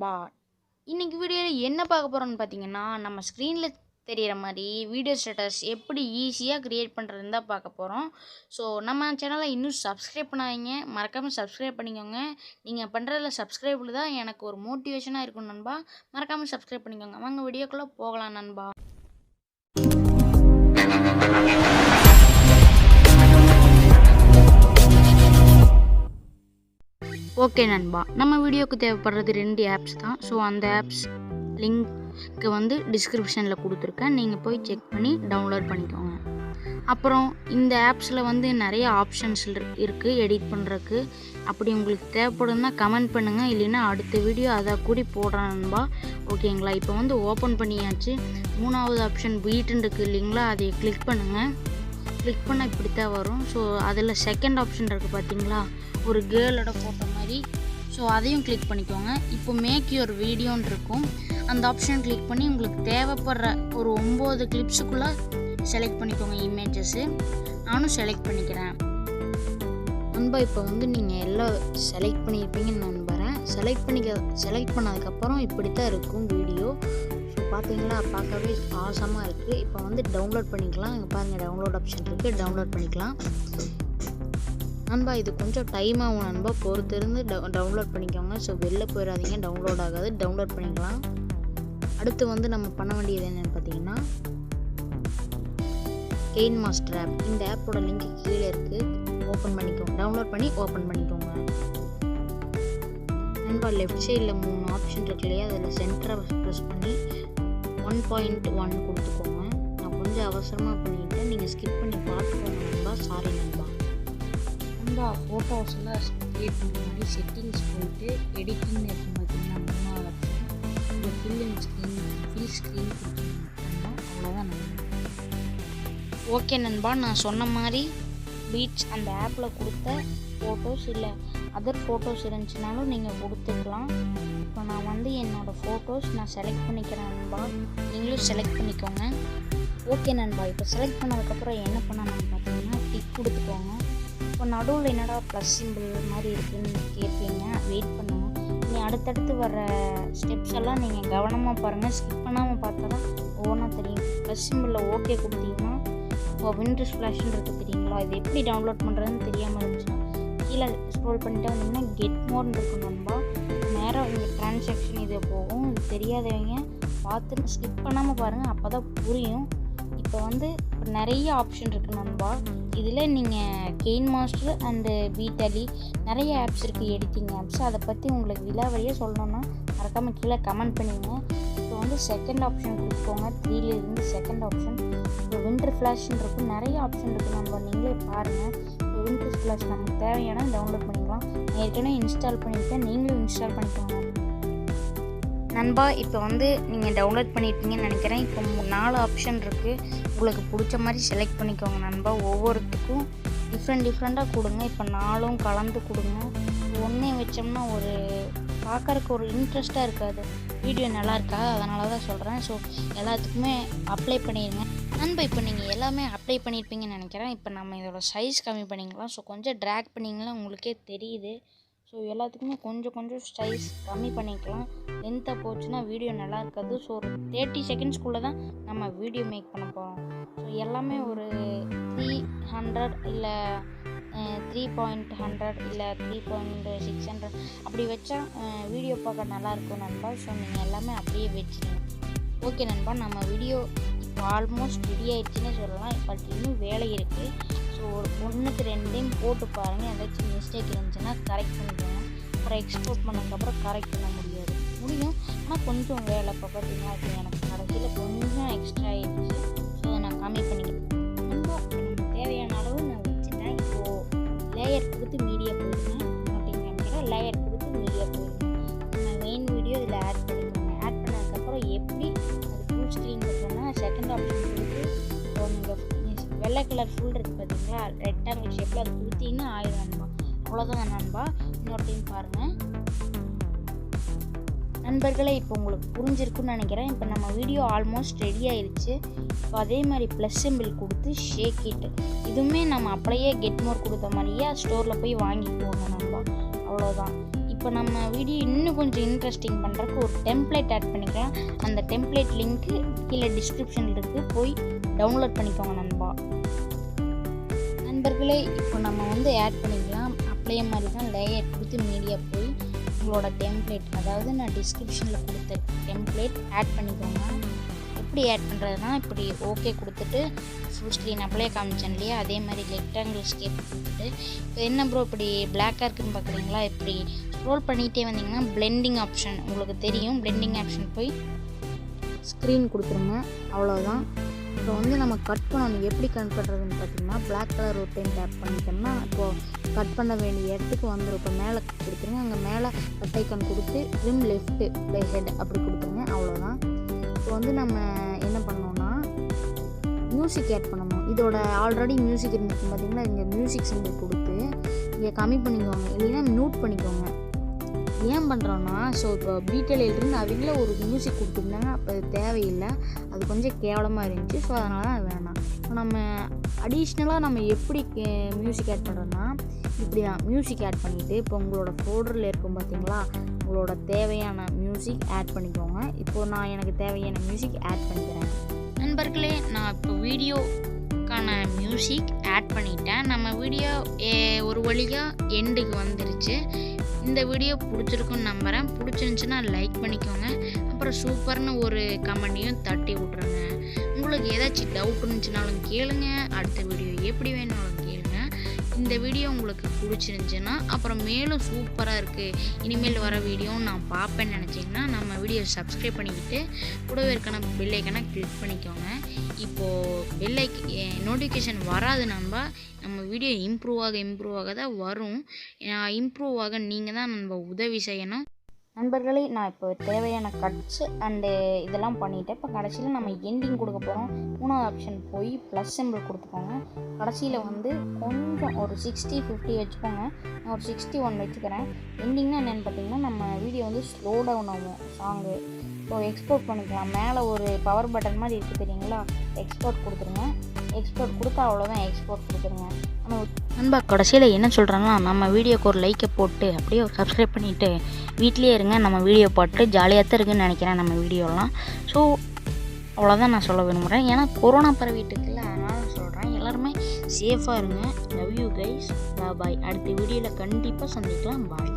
நண்பா. இன்னைக்கு வீடியோவில் என்ன பார்க்க போகிறோம்னு பார்த்தீங்கன்னா, நம்ம ஸ்க்ரீனில் தெரிகிற மாதிரி வீடியோ ஸ்டேட்டஸ் எப்படி ஈஸியாக க்ரியேட் பண்ணுறதுன்னு தான் பார்க்க போகிறோம். ஸோ நம்ம சேனலை இன்னும் சப்ஸ்கிரைப் பண்ணாதீங்க, மறக்காமல் சப்ஸ்கிரைப் பண்ணிக்கோங்க. நீங்கள் பண்ணுறதுல சப்ஸ்கிரைபில் தான் எனக்கு ஒரு மோட்டிவேஷனாக இருக்கும் நண்பா. மறக்காமல் சப்ஸ்கிரைப் பண்ணிக்கோங்க. வாங்க வீடியோக்குள்ளே போகலாம் நண்பா. ஓகே நண்பா, நம்ம வீடியோக்கு தேவைப்படுறது 2 ஆப்ஸ் தான். ஸோ அந்த ஆப்ஸ் லிங்க்கு வந்து டிஸ்கிரிப்ஷனில் கொடுத்துருக்கேன். நீங்கள் போய் செக் பண்ணி டவுன்லோட் பண்ணிக்கோங்க. அப்புறம் இந்த ஆப்ஸில் வந்து நிறைய ஆப்ஷன்ஸ் இருக்குது எடிட் பண்ணுறதுக்கு. அப்படி உங்களுக்கு தேவைப்படுதுன்னா கமெண்ட் பண்ணுங்கள், இல்லைன்னா அடுத்த வீடியோ அதை கூடி போடுறேன் நண்பா. ஓகேங்களா? இப்போ வந்து ஓப்பன் பண்ணியாச்சு. 3வது ஆப்ஷன் பீட்டுன்னு இருக்குது இல்லைங்களா, அதை கிளிக் பண்ணுங்கள். கிளிக் பண்ணால் இப்படி தான் வரும். ஸோ அதில் செகண்ட் ஆப்ஷன் இருக்குது பார்த்தீங்களா, ஒரு கேர்ளோட ஃபோட்டோ மாதிரி. ஸோ அதையும் கிளிக் பண்ணிக்கோங்க. இப்போ மேக் யுவர் வீடியோன்னு இருக்கும், அந்த ஆப்ஷன் கிளிக் பண்ணி உங்களுக்கு தேவைப்படுற ஒரு 9 கிளிப்ஸுக்குள்ளே செலக்ட் பண்ணிக்கோங்க இமேஜஸ்ஸு. நானும் செலக்ட் பண்ணிக்கிறேன் நண்பா. இப்போ வந்து நீங்கள் எல்லாம் செலக்ட் பண்ணியிருப்பீங்கன்னு நம்புகிறேன். செலக்ட் பண்ணதுக்கப்புறம் இப்படி தான் இருக்கும் வீடியோ. ஸோ பார்த்தீங்களா, பார்க்கவே ஆசமாக இருக்குது. இப்போ வந்து டவுன்லோட் பண்ணிக்கலாம். இங்கே பாருங்கள், டவுன்லோட் ஆப்ஷன் இருக்குது, டவுன்லோட் பண்ணிக்கலாம் நண்பா. இது கொஞ்சம் டைம் ஆகும் நண்பா, பொறுத்திருந்து டவுன்லோட் பண்ணிக்கோங்க. ஸோ வெளில போயிடாதீங்க, டவுன்லோட் ஆகாது, டவுன்லோட் பண்ணிக்கலாம். அடுத்து வந்து நம்ம பண்ண வேண்டியது என்னென்னு பார்த்தீங்கன்னா, KINEMASTER ஆப். இந்த ஆப்போட லிங்க் கீழே இருக்குது, ஓப்பன் பண்ணிக்கோங்க. டவுன்லோட் பண்ணி ஓப்பன் பண்ணிக்கோங்க நண்பா. லெஃப்ட் சைடில் 3 ஆப்ஷன் இருக்கு இல்லையா, அதில் சென்டரை ப்ரெஸ் பண்ணி 1.1 கொடுத்துக்கோங்க. நான் கொஞ்சம் அவசரமாக பண்ணிவிட்டேன், நீங்கள் ஸ்கிப் பண்ணி பார்த்துக்கோங்க நண்பா. சாரி நண்பா. நண்பா, ஃபோட்டோஸில் க்ரியேட் பண்ணுற மாதிரி செட்டிங்ஸ் போயிட்டு எடிட்டிங்னு இருக்கும் பார்த்தீங்கன்னா 3வது ஆப்ஷன். இந்த ஃபில் ஸ்க்ரீன் கொடுத்துருந்தோம்னா அவ்வளோதான் நண்பா. ஓகே நண்பா, நான் சொன்ன மாதிரி பீட்ஸ் அந்த ஆப்பில் கொடுத்த ஃபோட்டோஸ் இல்லை அதர் ஃபோட்டோஸ் இருந்துச்சுனாலும் நீங்கள் கொடுத்துக்கலாம். இப்போ நான் வந்து என்னோடய ஃபோட்டோஸ் நான் செலக்ட் பண்ணிக்கிறேன் நண்பா, நீங்களும் செலக்ட் பண்ணிக்கோங்க. ஓகே நண்பா, இப்போ செலக்ட் பண்ணதுக்கப்புறம் என்ன பண்ணணும்னு பார்த்தீங்கன்னா டிக் கொடுத்துக்கோங்க. இப்போ நடுவில் என்னடா ப்ளஸ் சிம்பிள் மாதிரி இருக்குதுன்னு கேட்பீங்க, வெயிட் பண்ணுங்கள். நீ அடுத்தடுத்து வர ஸ்டெப்ஸ் எல்லாம் நீங்கள் கவனமாக பாருங்கள், ஸ்கிப் பண்ணாமல் பார்த்தா தான் ஒவ்வொன்றா தெரியும். ப்ளஸ் சிம்பிளில் ஓகே கொடுத்தீங்கன்னா இப்போ விண்டோஸ் ஃப்ளாஷ்ன்னு இருக்குது தெரியுங்களா, இது எப்படி டவுன்லோட் பண்ணுறதுன்னு தெரியாமல் இருந்துச்சுன்னா கீழே ஸ்க்ரோல் பண்ணிட்டு வந்தீங்கன்னா கெட் மோர்ன்னு இருக்கும் நண்பா. நேராக இங்கே ட்ரான்சாக்ஷன் இது போகும். இது தெரியாதவங்க பார்த்து ஸ்கிப் பண்ணாமல் பாருங்கள், அப்போ தான் புரியும். இப்போ வந்து நிறைய ஆப்ஷன் இருக்குது நண்பா. இதில் நீங்கள் KINEMASTER அண்டு பீட்டலி நிறைய ஆப்ஸ் இருக்குது, எடிட்டிங் ஆப்ஸ். அதை பற்றி உங்களுக்கு விலாவரியாக சொல்லணுன்னா மறக்காமல் கீழே கமெண்ட் பண்ணிங்க. இப்போ வந்து செகண்ட் ஆப்ஷன் கொடுத்துக்கோங்க, 3லேருந்து செகண்ட் ஆப்ஷன். இப்போ விண்டர் ஃப்ளாஷ்ன்னு இருக்கும், நிறைய ஆப்ஷன் இருக்குது நண்பா, நீங்களே பாருங்கள். இப்போ விண்டர் ஃப்ளாஷ் நமக்கு தேவையான டவுன்லோட் பண்ணிக்கலாம். நான் ஏற்கனவே இன்ஸ்டால் பண்ணியிருக்கேன், நீங்களும் இன்ஸ்டால் பண்ணிக்கோங்க நண்பா. இப்போ வந்து நீங்கள் டவுன்லோட் பண்ணியிருப்பீங்கன்னு நினைக்கிறேன். இப்போ 4 ஆப்ஷன் இருக்குது, உங்களுக்கு பிடிச்ச மாதிரி செலக்ட் பண்ணிக்கோங்க நண்பா. ஒவ்வொருத்துக்கும் டிஃப்ரெண்ட்டாக கொடுங்க. இப்போ 4ம் கலந்து கொடுங்க. ஒன்றே வச்சோம்னா ஒரு பார்க்குறக்கு ஒரு இன்ட்ரெஸ்ட்டாக இருக்காது, வீடியோ நல்லா இருக்காது. அதனால தான் சொல்கிறேன். ஸோ எல்லாத்துக்குமே அப்ளை பண்ணிடுங்க நண்பா. இப்போ நீங்கள் எல்லாமே அப்ளை பண்ணியிருப்பீங்கன்னு நினைக்கிறேன். இப்போ நம்ம இதோட சைஸ் கம்மி பண்ணிக்கலாம். ஸோ கொஞ்சம் ட்ராக் பண்ணிங்கன்னா உங்களுக்கே தெரியுது. ஸோ எல்லாத்துக்குமே கொஞ்சம் சைஸ் கம்மி பண்ணிக்கலாம். லென்த்தாக போச்சுன்னா வீடியோ நல்லா இருக்காது. ஸோ ஒரு 30 செகண்ட்ஸ்குள்ளே தான் நம்ம வீடியோ மேக் பண்ண போகிறோம். ஸோ எல்லாமே ஒரு 300 இல்லை 3.100 இல்லை 3.600 அப்படி வச்சா வீடியோ பார்க்க நல்லாயிருக்கும் நண்பா. ஸோ நீங்கள் எல்லாமே அப்படியே வச்சுருங்க. ஓகே நண்பா, நம்ம வீடியோ இப்போ ஆல்மோஸ்ட் ரெடி ஆகிடுச்சின்னே சொல்லலாம். பட் இன்னும் வேலை இருக்குது. ஸோ ஒரு 1க்கு 2 டைம் போட்டு பாருங்கள், ஏதாச்சும் மிஸ்டேக் இருந்துச்சுன்னா கரெக்ட் பண்ணிக்கோங்க. அப்புறம் எக்ஸ்போர்ட் பண்ணதுக்கப்புறம் கரெக்ட் பண்ண முடியும், ஆனால் கொஞ்சம் வேலை. இப்போ பார்த்தீங்கன்னா இப்போ எனக்கு கடைசியில் கொஞ்சம் எக்ஸ்ட்ரா ஆகிடுச்சு. ஸோ அதை நான் கம்மி பண்ணிக்கிறேன் நண்பா. நமக்கு தேவையான அளவு நான் வச்சுட்டேன். இப்போது லேயர் கொடுத்து மீடியா போயிடுங்க. அப்படின்னு காமிக்கிறேன், லேயர் கொடுத்து மீடியா போயிடுங்க. நம்ம மெயின் வீடியோ இதில் ஆட் பண்ணிக்கோங்க. ஆட் பண்ணதுக்கப்புறம் எப்படி அது ஃபுல் ஸ்க்ரீன் இருக்குன்னா செகண்ட் ஆப்ஷன் கொடுத்து நீங்கள் வெள்ளை கலர் ஃபுல் இருக்குது பார்த்தீங்களா, ரெக்டாங்கிள் ஷேப்பில் அது கொடுத்தீங்கன்னா ஆயிடும் நண்பா. அவ்வளோதான் நண்பா. இன்னொரு டைம் பாருங்கள் நண்பர்களே. இப்போ உங்களுக்கு புரிஞ்சிருக்குன்னு நினைக்கிறேன். இப்போ நம்ம வீடியோ ஆல்மோஸ்ட் ரெடி ஆயிடுச்சு. இப்போ அதே மாதிரி ப்ளஸ் சிம்பிள் கொடுத்து ஷேக் இட், இதுவுமே நம்ம அப்படியே கெட் மோர் கொடுத்த மாதிரியே ஸ்டோரில் போய் வாங்கிக்குவோங்க நண்பா. அவ்வளோதான். இப்போ இப்போ நம்ம வீடியோ இன்னும் கொஞ்சம் இன்ட்ரெஸ்டிங் பண்ணுறதுக்கு ஒரு டெம்ப்ளேட் ஆட் பண்ணிக்கலாம். அந்த டெம்ப்ளேட் லிங்க்கு கீழே டிஸ்கிரிப்ஷனில் இருக்குது, போய் டவுன்லோட் பண்ணிக்கோங்க நண்பா. நண்பர்களே, இப்போ நம்ம ஆட் பண்ணிக்கலாம். அப்படியே மாதிரி தான் லேயர் கொடுத்து மீடியா போய் உங்களோட டெம்ப்ளேட், அதாவது நான் டிஸ்கிரிப்ஷனில் கொடுத்த டெம்ப்ளேட் ஆட் பண்ணிக்கோங்க. எப்படி ஆட் பண்ணுறதுனா, இப்படி ஓகே கொடுத்துட்டு ஃபுல் ஸ்க்ரீன் அப்படியே காமிச்சேன் இல்லையா, அதே மாதிரி ரெக்டாங்கிள் ஸ்கேப் கொடுத்துட்டு இப்போ என்ன ப்ரோ இப்படி பிளாக்காக இருக்குதுன்னு பார்க்குறீங்களா, இப்படி ஸ்க்ரோல் பண்ணிகிட்டே வந்தீங்கன்னா பிளெண்டிங் ஆப்ஷன் உங்களுக்கு தெரியும். பிளெண்டிங் ஆப்ஷன் போய் ஸ்க்ரீன் கொடுத்துருங்க, அவ்வளோதான். இப்போ நம்ம கட் பண்ணணும். எப்படி கட் பண்ணுறதுன்னு பார்த்தீங்கன்னா, பிளாக் கலர் ஒரு டைம் டேப் பண்ணிட்டோம்னா இப்போது கட் பண்ண வேண்டிய இடத்துக்கு வந்துடும். இப்போ மேலே கொடுத்துருங்க, அங்கே மேலே கட் ஐக்கான் கொடுத்து ட்ரிம் லெஃப்ட்டு ப்ளே ஹெட் அப்படி கொடுத்துருங்க, அவ்வளோதான். இப்போ நம்ம என்ன பண்ணோம்னா மியூசிக் ஆட் பண்ணணும். இதோட ஆல்ரெடி மியூசிக் இருந்துச்சு பார்த்தீங்கன்னா, இங்கே மியூசிக் சிம்பிள் கொடுத்து இங்கே கம்மி பண்ணிக்கோங்க, இல்லைன்னா மியூட் பண்ணிக்கோங்க. ஏன் பண்ணுறோன்னா, ஸோ இப்போ பீட்டலையிலிருந்து அவங்களே ஒரு மியூசிக் கொடுத்துருந்தாங்க, அப்போ அது தேவையில்லை, அது கொஞ்சம் கேவலமாக இருந்துச்சு. ஸோ அதனால தான் வேணாம். இப்போ நம்ம அடிஷ்னலாக எப்படி மியூசிக் ஆட் பண்ணுறோன்னா, இப்படி தான் மியூசிக் ஆட் பண்ணிவிட்டு இப்போ உங்களோட ஃபோல்டரில் இருக்கும் பார்த்தீங்களா, உங்களோட தேவையான மியூசிக் ஆட் பண்ணிக்கோங்க. இப்போது நான் எனக்கு தேவையான மியூசிக் ஆட் பண்ணிக்கிறேன். நண்பர்களே, நான் இப்போ வீடியோக்கான மியூசிக் ஆட் பண்ணிட்டேன். நம்ம வீடியோ ஒரு வழியாக எண்டுக்கு வந்துருச்சு. இந்த வீடியோ பிடிச்சிருக்குன்னு நம்புகிறேன். பிடிச்சிருந்துச்சுன்னா லைக் பண்ணிக்கோங்க. அப்புறம் சூப்பர்னு ஒரு கமெண்ட்டையும் தட்டி விட்ருங்க. உங்களுக்கு ஏதாச்சும் டவுட் இருந்துச்சுனாலும் கேளுங்க. அடுத்த வீடியோ எப்படி வேணாலும் கேளுங்க. இந்த வீடியோ உங்களுக்கு பிடிச்சிருந்துச்சுன்னா, அப்புறம் மேலும் சூப்பராக இருக்குது, இனிமேல் வர வீடியோ நான் பார்ப்பேன்னு நினச்சிங்கன்னா, நம்ம வீடியோ சப்ஸ்கிரைப் பண்ணிக்கிட்டு கூடவே இருக்கான பெல் ஐக்கனை கிளிக் பண்ணிக்கோங்க. இப்போது நோட்டிஃபிகேஷன் வராது நண்பா. நம்ம வீடியோ இம்ப்ரூவ் ஆக தான் வரும். இம்ப்ரூவ் ஆக நீங்கள் தான் நம்ம உதவி செய்யணும். நண்பர்களே, நான் இப்போ தேவையான கட்ஸ் அண்டு இதெல்லாம் பண்ணிவிட்டேன். இப்போ கடைசியில் நம்ம எண்டிங் கொடுக்க போகிறோம். 3வது ஆப்ஷன் போய் ப்ளஸ் சிம்பிள் கொடுத்துக்கோங்க. கடைசியில் கொஞ்சம் ஒரு 60-50 வச்சுக்கோங்க. நான் ஒரு 61 வச்சுக்கிறேன். எண்டிங்னா என்னென்னு பார்த்தீங்கன்னா, நம்ம வீடியோ ஸ்லோ டவுன் ஆகும் சாங்கு. ஸோ எக்ஸ்போர்ட் பண்ணிக்கலாம். மேலே ஒரு பவர் பட்டன் மாதிரி இருக்குது தெரியுங்களா, எக்ஸ்போர்ட் கொடுத்துருங்க. எக்ஸ்போர்ட் கொடுத்தா அவ்வளோதான், எக்ஸ்போர்ட் கொடுத்துருங்க. ஆனால் நண்பா, கடைசியில் என்ன சொல்கிறேன்னா, நம்ம வீடியோக்கு ஒரு லைக்கை போட்டு அப்படியே ஒரு சப்ஸ்கிரைப் பண்ணிவிட்டு வீட்லேயே இருங்க. நம்ம வீடியோ போட்டு ஜாலியாக தான் இருக்குதுன்னு நினைக்கிறேன் நம்ம வீடியோலாம். ஸோ அவ்வளோதான் நான் சொல்ல விரும்புகிறேன். ஏன்னா கொரோனா பரவிட்டு இருக்குல்ல, அதனால சொல்கிறேன். எல்லாருமே சேஃபாக இருங்க. Love you guys. பாய். அடுத்த வீடியோவில் கண்டிப்பாக சந்திக்கலாம். பாய்.